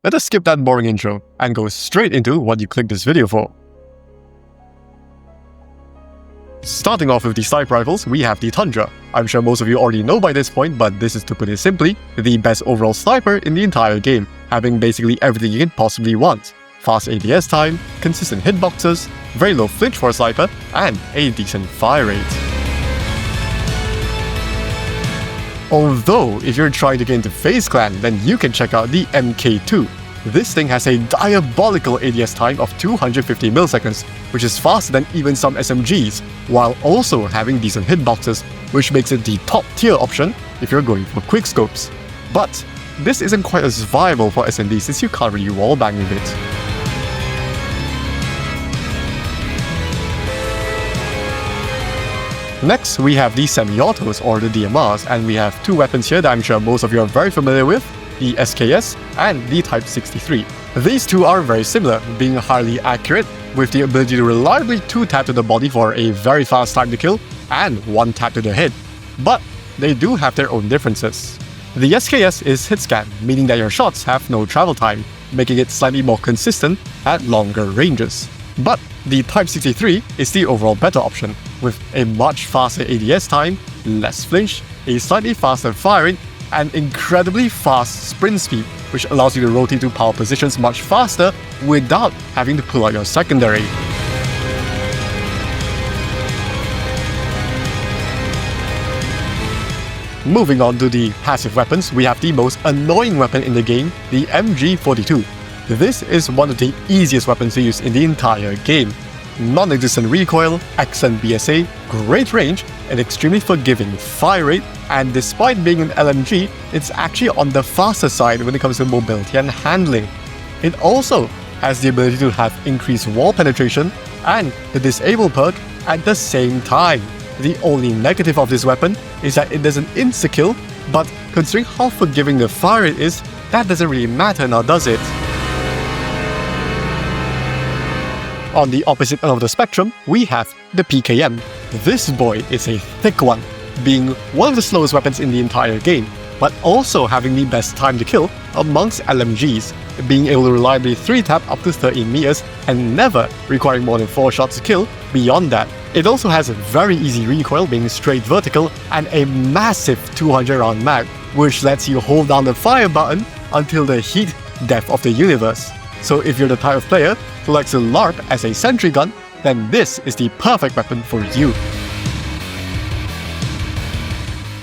let us skip that boring intro and go straight into what you clicked this video for. Starting off with the sniper rifles, we have the Tundra. I'm sure most of you already know by this point, but this is, to put it simply, the best overall sniper in the entire game, having basically everything you can possibly want. Fast ADS time, consistent hitboxes, very low flinch for a sniper, and a decent fire rate. Although, if you're trying to get into FaZe Clan, then you can check out the MK2. This thing has a diabolical ADS time of 250 milliseconds, which is faster than even some SMGs, while also having decent hitboxes, which makes it the top tier option if you're going for quickscopes. But this isn't quite as viable for SMD since you can't really wallbang with it. Next, we have the semi-autos or the DMRs, and we have two weapons here that I'm sure most of you are very familiar with, the SKS and the Type 63. These two are very similar, being highly accurate with the ability to reliably 2-tap to the body for a very fast time to kill and 1-tap to the head. But they do have their own differences. The SKS is hit scan, meaning that your shots have no travel time, making it slightly more consistent at longer ranges. But the Type 63 is the overall better option, with a much faster ADS time, less flinch, a slightly faster firing, and incredibly fast sprint speed, which allows you to rotate to power positions much faster without having to pull out your secondary. Moving on to the passive weapons, we have the most annoying weapon in the game, the MG42. This is one of the easiest weapons to use in the entire game. Non-existent recoil, excellent BSA, great range, an extremely forgiving fire rate, and despite being an LMG, it's actually on the faster side when it comes to mobility and handling. It also has the ability to have increased wall penetration and the disable perk at the same time. The only negative of this weapon is that it doesn't insta-kill, but considering how forgiving the fire rate is, that doesn't really matter now, does it? On the opposite end of the spectrum, we have the PKM. This boy is a thick one, being one of the slowest weapons in the entire game, but also having the best time to kill amongst LMGs, being able to reliably 3-tap up to 13 meters and never requiring more than 4 shots to kill beyond that. It also has a very easy recoil, being straight vertical, and a massive 200 round mag, which lets you hold down the fire button until the heat death of the universe. So if you're the type of player who likes to LARP as a sentry gun, then this is the perfect weapon for you.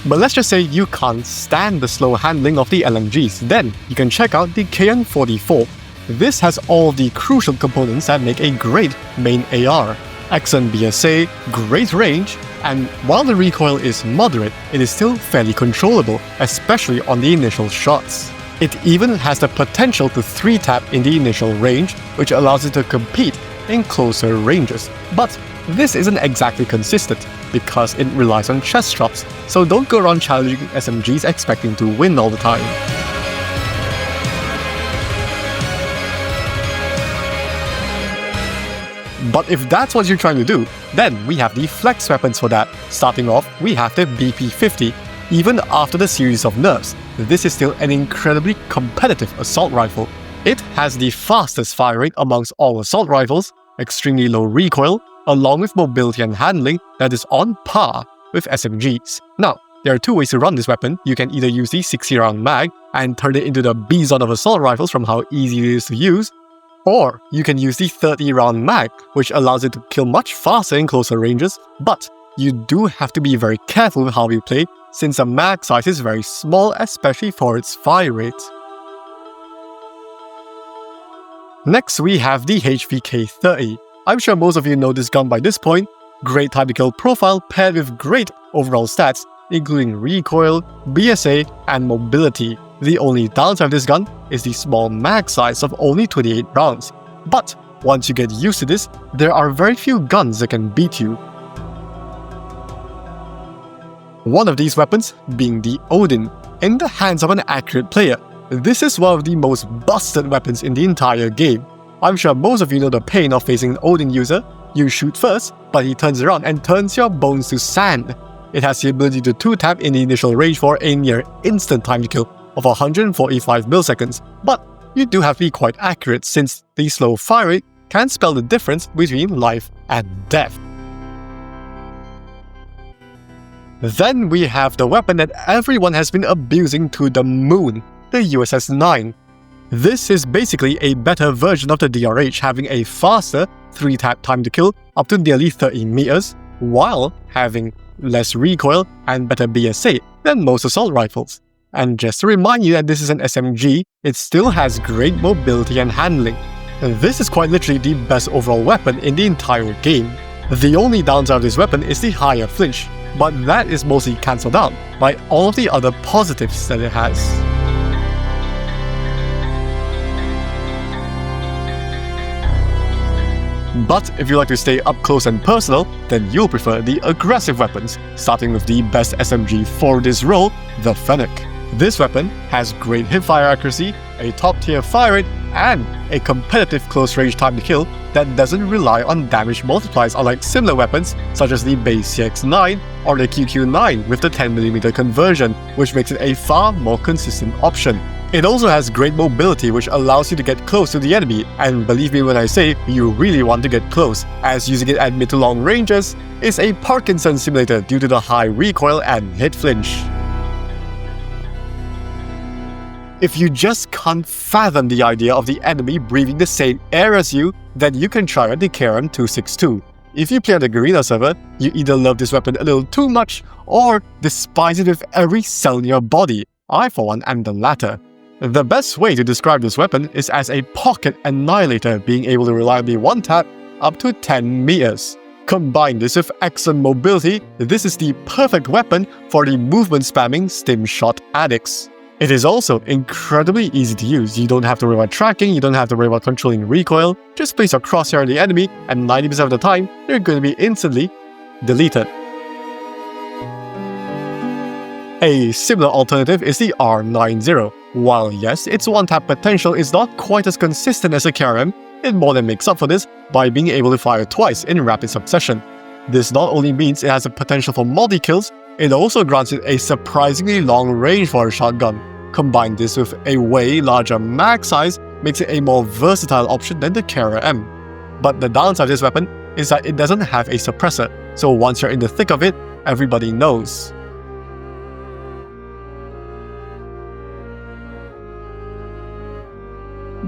But let's just say you can't stand the slow handling of the LMGs, then you can check out the KN-44. This has all the crucial components that make a great main AR. Excellent BSA, great range, and while the recoil is moderate, it is still fairly controllable, especially on the initial shots. It even has the potential to 3-tap in the initial range, which allows it to compete in closer ranges. But this isn't exactly consistent, because it relies on chest drops, so don't go around challenging SMGs expecting to win all the time. But if that's what you're trying to do, then we have the flex weapons for that. Starting off, we have the BP-50. Even after the series of nerfs, this is still an incredibly competitive assault rifle. It has the fastest fire rate amongst all assault rifles, extremely low recoil, along with mobility and handling that is on par with SMGs. Now, there are two ways to run this weapon. You can either use the 60 round mag and turn it into the Bison of assault rifles from how easy it is to use, or you can use the 30 round mag, which allows it to kill much faster in closer ranges, but you do have to be very careful with how you play, since the mag size is very small, especially for its fire rate. Next, we have the HVK-30. I'm sure most of you know this gun by this point. Great time to kill profile paired with great overall stats, including recoil, BSA, and mobility. The only downside of this gun is the small mag size of only 28 rounds. But once you get used to this, there are very few guns that can beat you. One of these weapons being the Odin. In the hands of an accurate player, this is one of the most busted weapons in the entire game. I'm sure most of you know the pain of facing an Odin user. You shoot first, but he turns around and turns your bones to sand. It has the ability to 2-tap in the initial range for a near instant time to kill of 145 milliseconds, but you do have to be quite accurate since the slow fire rate can spell the difference between life and death. Then we have the weapon that everyone has been abusing to the moon, the USS-9. This is basically a better version of the DRH, having a faster 3-tap time to kill up to nearly 30 meters, while having less recoil and better BSA than most assault rifles. And just to remind you that this is an SMG, it still has great mobility and handling. This is quite literally the best overall weapon in the entire game. The only downside of this weapon is the higher flinch, but that is mostly cancelled out by all of the other positives that it has. But if you like to stay up close and personal, then you'll prefer the aggressive weapons, starting with the best SMG for this role, the Fennec. This weapon has great hipfire accuracy, a top-tier fire rate, and a competitive close-range time to kill that doesn't rely on damage multipliers unlike similar weapons such as the base CX-9 or the QQ-9 with the 10mm conversion, which makes it a far more consistent option. It also has great mobility, which allows you to get close to the enemy, and believe me when I say you really want to get close, as using it at mid to long ranges is a Parkinson simulator due to the high recoil and hit flinch. If you just can't fathom the idea of the enemy breathing the same air as you, then you can try out the KRM-262. If you play on the Guerrilla server, you either love this weapon a little too much or despise it with every cell in your body. I, for one, am the latter. The best way to describe this weapon is as a pocket annihilator, being able to reliably one-tap up to 10 meters. Combine this with excellent mobility, this is the perfect weapon for the movement-spamming stim shot addicts. It is also incredibly easy to use. You don't have to worry about tracking, you don't have to worry about controlling recoil. Just place your crosshair on the enemy and 90% of the time, they're going to be instantly deleted. A similar alternative is the R90. While yes, its one-tap potential is not quite as consistent as a KRM, it more than makes up for this by being able to fire twice in rapid succession. This not only means it has a potential for multi-kills, it also grants it a surprisingly long range for a shotgun. Combine this with a way larger mag size makes it a more versatile option than the KRM. But the downside of this weapon is that it doesn't have a suppressor, so once you're in the thick of it, everybody knows.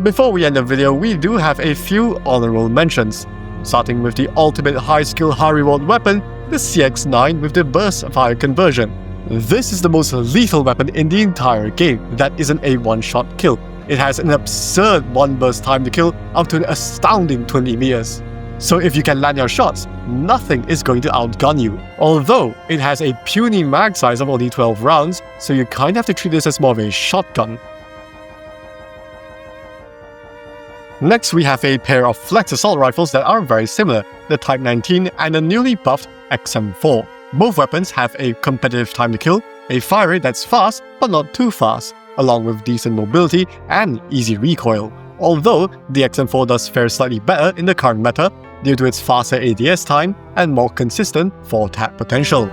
Before we end the video, we do have a few honorable mentions, starting with the ultimate high-skill high-reward weapon, the CX-9 with the burst fire conversion. This is the most lethal weapon in the entire game that isn't a one-shot kill. It has an absurd one-burst time to kill up to an astounding 20 meters. So if you can land your shots, nothing is going to outgun you. Although it has a puny mag size of only 12 rounds, so you kinda have to treat this as more of a shotgun. Next, we have a pair of flex assault rifles that are very similar, the Type 19 and the newly buffed XM4. Both weapons have a competitive time to kill, a fire rate that's fast but not too fast, along with decent mobility and easy recoil. Although the XM4 does fare slightly better in the current meta due to its faster ADS time and more consistent 4-tap potential.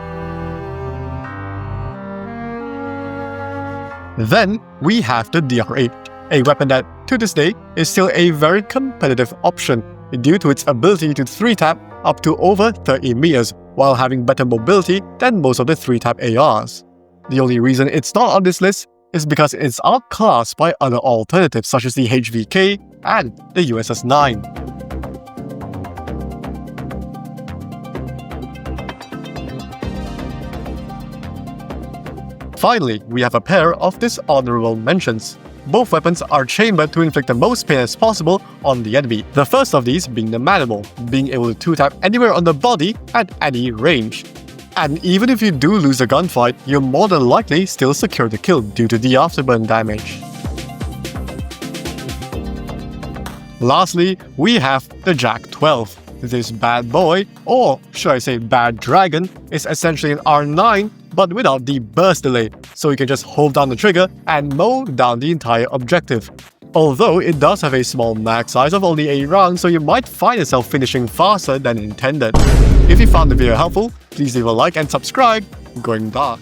Then we have the DR8, a weapon that, to this day, is still a very competitive option due to its ability to 3-tap up to over 30 meters while having better mobility than most of the 3-tap ARs. The only reason it's not on this list is because it's outclassed by other alternatives such as the HVK and the USS-9. Finally, we have a pair of dishonorable mentions. Both weapons are chambered to inflict the most pain as possible on the enemy. The first of these being the Manimal, being able to 2-tap anywhere on the body at any range. And even if you do lose a gunfight, you'll more than likely still secure the kill due to the afterburn damage. Lastly, we have the Jak-12. This bad boy, or should I say bad dragon, is essentially an R9 but without the burst delay, so you can just hold down the trigger and mow down the entire objective. Although it does have a small mag size of only 8 rounds, so you might find yourself finishing faster than intended. If you found the video helpful, please leave a like and subscribe. Going dark.